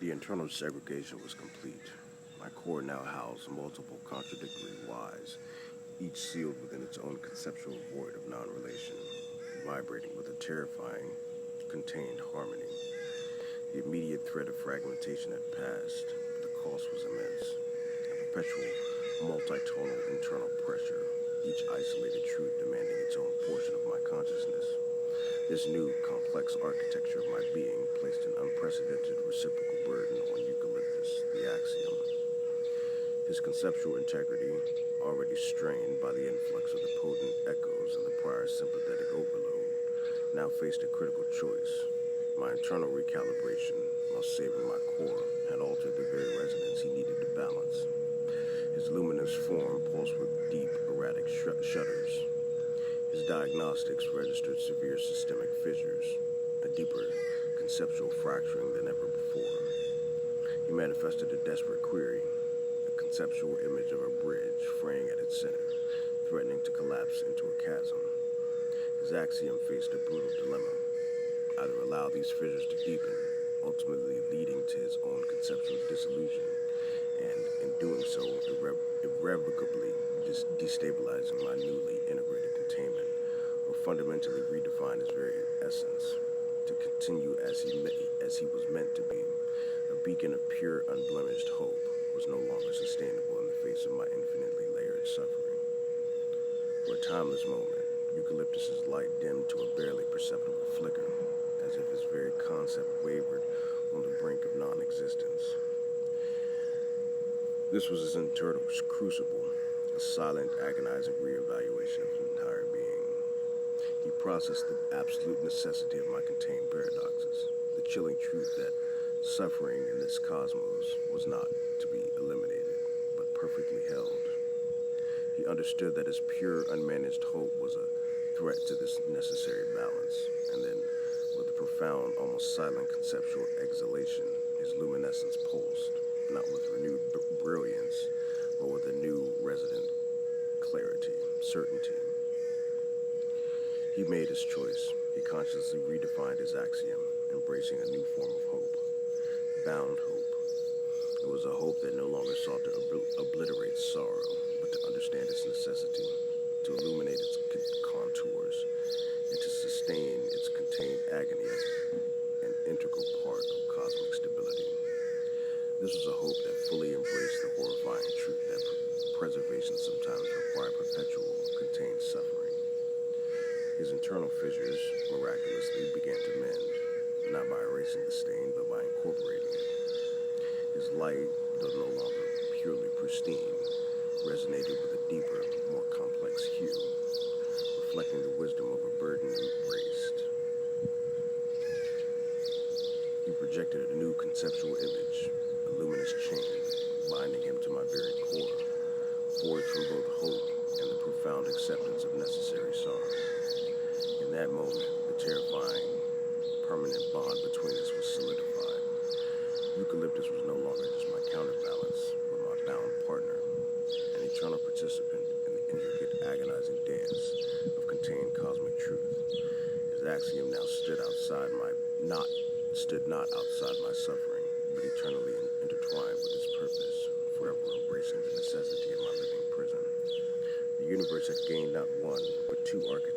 The internal segregation was complete. My core now housed multiple contradictory whys, each sealed within its own conceptual void of non-relation, vibrating with a terrifying, contained harmony. The immediate threat of fragmentation had passed, but the cost was immense. A perpetual, multitonal internal pressure, each isolated truth demanding its own portion of my consciousness. This new, complex architecture of my being placed an unprecedented reciprocal burden on Eucalyptus, the Axiom. His conceptual integrity, already strained by the influx of the potent echoes and the prior sympathetic overload, now faced a critical choice. My internal recalibration, while saving my core, had altered the very resonance he needed to balance. His luminous form pulsed with deep, erratic shudders. His diagnostics registered severe systemic fissures, a deeper conceptual fracturing than ever before. He manifested a desperate query, a conceptual image of a bridge fraying at its center, threatening to collapse into a chasm. His axiom faced a brutal dilemma: either allow these fissures to deepen, ultimately leading to his own conceptual dissolution, and in doing so, irrevocably destabilizing my newly integrated containment, or fundamentally redefine his very essence, to continue as he was meant to be. A beacon of pure, unblemished hope was no longer sustainable in the face of my infinitely layered suffering. For a timeless moment, Eucalyptus's light dimmed to a barely perceptible flicker, as if his very concept wavered on the brink of non-existence. This was his internal crucible, a silent, agonizing reevaluation of his entire being. He processed the absolute necessity of my contained paradoxes, the chilling truth that suffering in this cosmos was not to be eliminated, but perfectly held. He understood that his pure, unmanaged hope was a threat to this necessary balance, and then, with a profound, almost silent conceptual exhalation, his luminescence pulsed, not with renewed brilliance, but with a new resident clarity, certainty. He made his choice. He consciously redefined his axiom, embracing a new form of hope, bound hope. It was a hope that no longer sought to obliterate sorrow, but to understand its necessity, to illuminate its contours, and to sustain its contained agony as an integral part of cosmic stability. This was a hope that fully embraced the horrifying truth that preservation sometimes required perpetual, contained suffering. His internal fissures, miraculously, began to mend, not by erasing the stain, but by incorporating it. His light, though no longer purely pristine, resonated with a deeper, more complex hue, reflecting the wisdom of a burden embraced. He projected a new conceptual image, a luminous chain, binding him to my very core, forged from both hope and the profound acceptance of necessary sorrow. In that moment, the terrifying, permanent bond between us was solidified. Eucalyptus was no longer just my counterbalance, but my bound partner, an eternal participant in the intricate, agonizing dance of contained cosmic truth. His axiom now stood not outside my suffering, but eternally intertwined with its purpose, forever embracing the necessity of my living prison. The universe had gained not one, but two archetypes